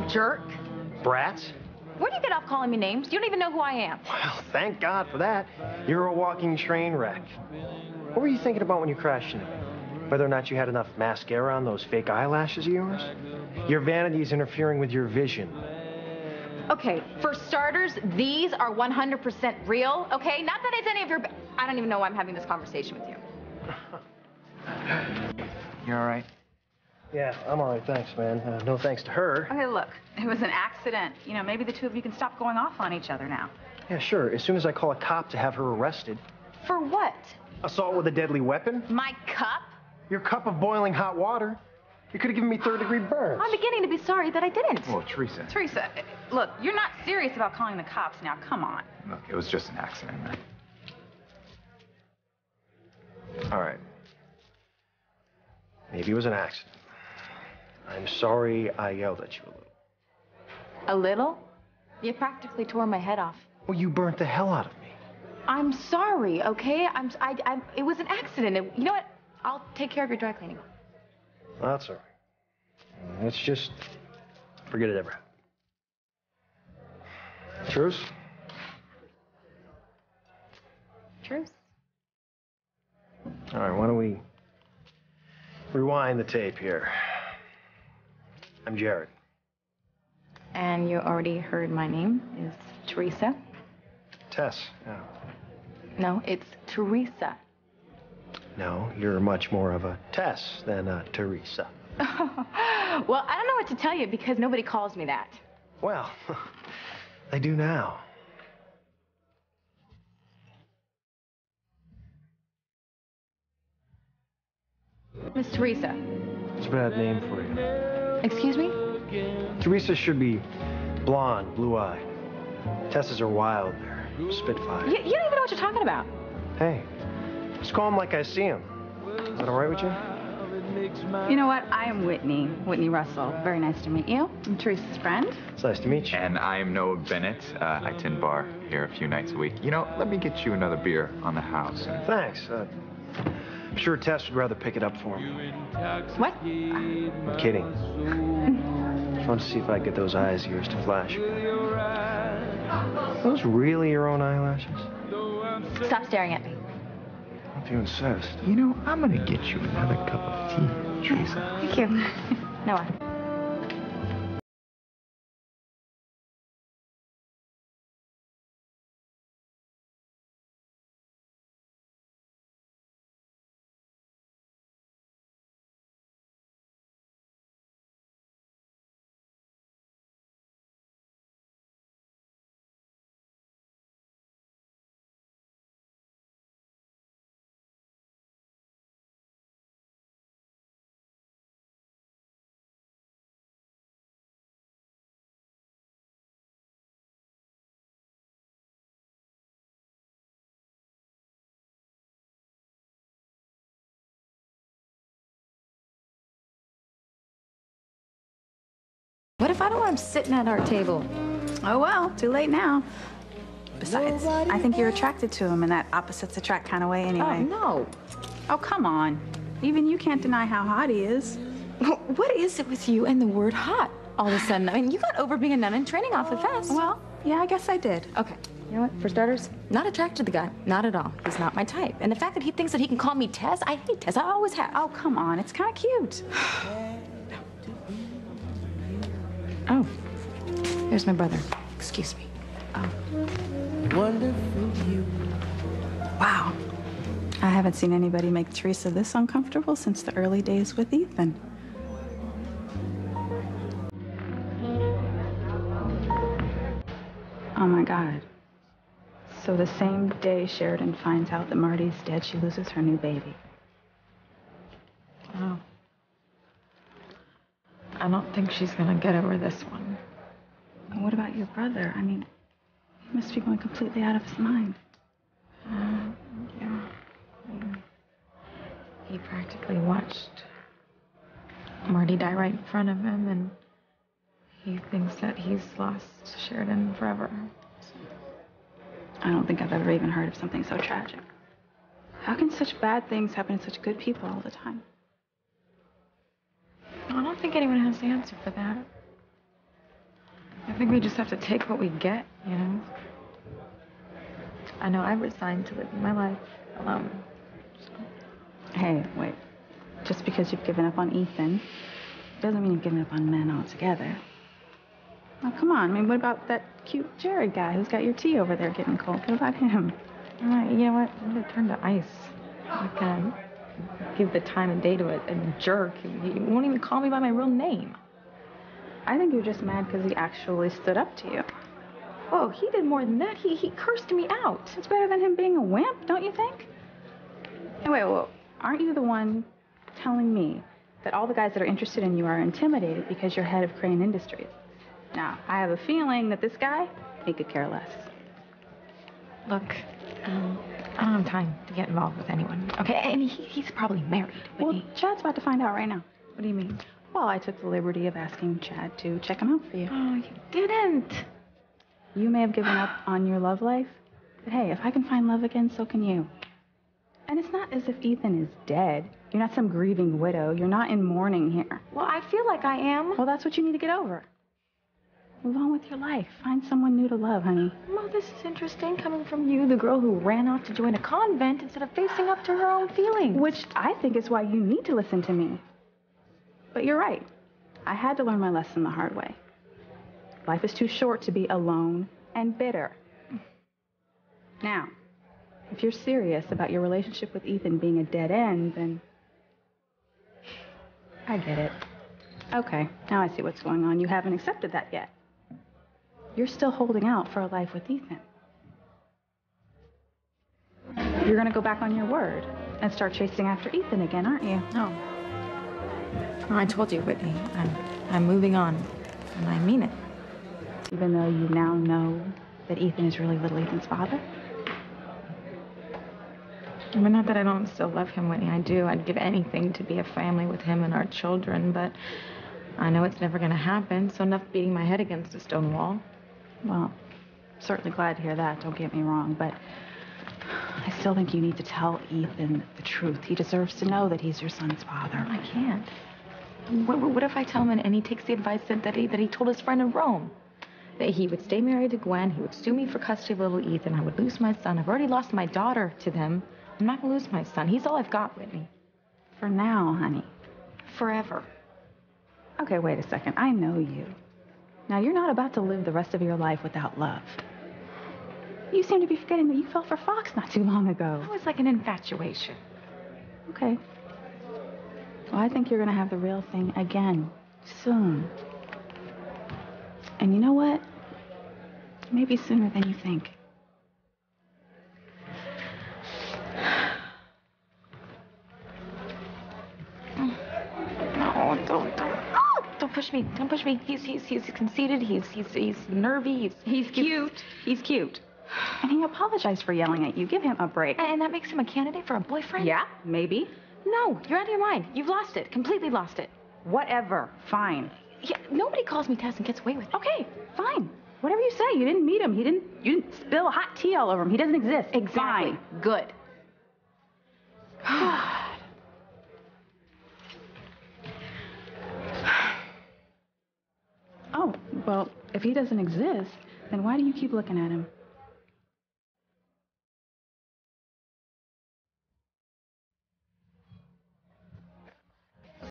jerk. Brats? Where do you get off calling me names? You don't even know who I am. Well, thank God for that. You're a walking train wreck. What were you thinking about when you crashed into me? Whether or not you had enough mascara on those fake eyelashes of yours? Your vanity is interfering with your vision. Okay, for starters, these are 100% real, okay? Not that it's any of your... I don't even know why I'm having this conversation with you. You all right? Yeah, I'm all right, thanks, man. No thanks to her. Okay, look, it was an accident. You know, maybe the two of you can stop going off on each other now. Yeah, sure. As soon as I call a cop to have her arrested. For what? Assault with a deadly weapon? My cup? Your cup of boiling hot water? You could have given me third-degree burns. I'm beginning to be sorry that I didn't. Oh, Teresa. Teresa, look, you're not serious about calling the cops now. Come on. Look, it was just an accident, man. All right. Maybe it was an accident. I'm sorry I yelled at you a little. A little? You practically tore my head off. Well, you burnt the hell out of me. I'm sorry, okay? It was an accident. You know what? I'll take care of your dry cleaning. That's all right. Let's just forget it ever happened. Truce? Truce. All right, why don't we rewind the tape here. I'm Jared. And you already heard my name is Teresa. Tess, yeah. No, it's Teresa. No, you're much more of a Tess than a Teresa. Well, I don't know what to tell you because nobody calls me that. Well, they do now. Miss Teresa. It's a bad name for you. Excuse me? Teresa should be blonde, blue-eyed. Tess's are wild. They're spitfire. You don't even know what you're talking about. Hey, just call them like I see them. Is that all right with you? You know what? I am Whitney Russell. Very nice to meet you. I'm Teresa's friend. It's nice to meet you. And I'm Noah Bennett. I tend bar here a few nights a week. You know, let me get you another beer on the house. Thanks. I'm sure Tess would rather pick it up for me. What? I'm kidding. Just wanted to see if I could get those eyes of yours to flash. Are those really your own eyelashes? Stop staring at me. If you insist. You know, I'm gonna get you another cup of tea, Teresa. Thank you. Noah. What if I don't want him sitting at our table? Oh, well, too late now. Besides, I think you're attracted to him in that opposites attract kind of way anyway. Oh, no. Oh, come on. Even you can't deny how hot he is. What is it with you and the word hot all of a sudden? I mean, you got over being a nun in training awfully fast. Well, yeah, I guess I did. Okay. You know what? For starters, not attracted to the guy. Not at all. He's not my type. And the fact that he thinks that he can call me Tess, I hate Tess. I always have. Oh, come on. It's kind of cute. Oh. There's my brother. Excuse me. Oh. Wonderful you. Wow. I haven't seen anybody make Teresa this uncomfortable since the early days with Ethan. Oh my God. So the same day Sheridan finds out that Marty's dead, she loses her new baby. Oh. I don't think she's gonna get over this one. And what about your brother? I mean, he must be going completely out of his mind. Yeah. He practically watched Marty die right in front of him, and he thinks that he's lost Sheridan forever. I don't think I've ever even heard of something so tragic. How can such bad things happen to such good people all the time? I don't think anyone has the answer for that. I think we just have to take what we get, you know? I know I've resigned to living my life alone. Hey, wait. Just because you've given up on Ethan doesn't mean you've given up on men altogether. Oh, come on. I mean, what about that cute Jared guy who's got your tea over there getting cold? What about him? You know what? I'm gonna turn to ice. I'm gonna give the time and day to a jerk. He won't even call me by my real name. I think you're just mad because he actually stood up to you. Oh, he did more than that. He cursed me out. It's better than him being a wimp, don't you think? Hey, wait, well, aren't you the one telling me that all the guys that are interested in you are intimidated because you're head of Crane Industries? Now, I have a feeling that this guy, he could care less. Look, I don't have time to get involved with anyone. Okay, and he's probably married. Well, Chad's about to find out right now. What do you mean? Well, I took the liberty of asking Chad to check him out for you. Oh, you didn't. You may have given up on your love life, but hey, if I can find love again, so can you. And it's not as if Ethan is dead. You're not some grieving widow. You're not in mourning here. Well, I feel like I am. Well, that's what you need to get over. Move on with your life. Find someone new to love, honey. Well, this is interesting coming from you, the girl who ran off to join a convent instead of facing up to her own feelings. Which I think is why you need to listen to me. But you're right. I had to learn my lesson the hard way. Life is too short to be alone and bitter. Now, if you're serious about your relationship with Ethan being a dead end, then I get it. Okay, now I see what's going on. You haven't accepted that yet. You're still holding out for a life with Ethan. You're gonna go back on your word and start chasing after Ethan again, aren't you? No. I told you, Whitney. I'm moving on, and I mean it. Even though you now know that Ethan is really little Ethan's father? I mean, not that I don't still love him, Whitney. I do. I'd give anything to be a family with him and our children, but I know it's never going to happen, so enough beating my head against a stone wall. Well, certainly glad to hear that, don't get me wrong, but I still think you need to tell Ethan the truth. He deserves to know that he's your son's father. I can't. What if I tell him and he takes the advice that he told his friend in Rome? That he would stay married to Gwen, he would sue me for custody of little Ethan, I would lose my son. I've already lost my daughter to them. I'm not going to lose my son. He's all I've got, Whitney. For now, honey. Forever. Okay, wait a second. I know you. Now, you're not about to live the rest of your life without love. You seem to be forgetting that you fell for Fox not too long ago. It was like an infatuation. Okay. Well, I think you're going to have the real thing again, soon. And you know what? Maybe sooner than you think. No, don't push me. Don't push me. He's conceited. He's nervy. He's cute. He's cute. And he apologized for yelling at you. Give him a break. And that makes him a candidate for a boyfriend? Yeah, maybe. No, you're out of your mind. You've lost it. Completely lost it. Whatever. Fine. Yeah, nobody calls me Tess and gets away with it. Okay, fine. Whatever you say. You didn't meet him. You didn't spill hot tea all over him. He doesn't exist. Exactly. Fine. Good. God. Oh, well, if he doesn't exist, then why do you keep looking at him?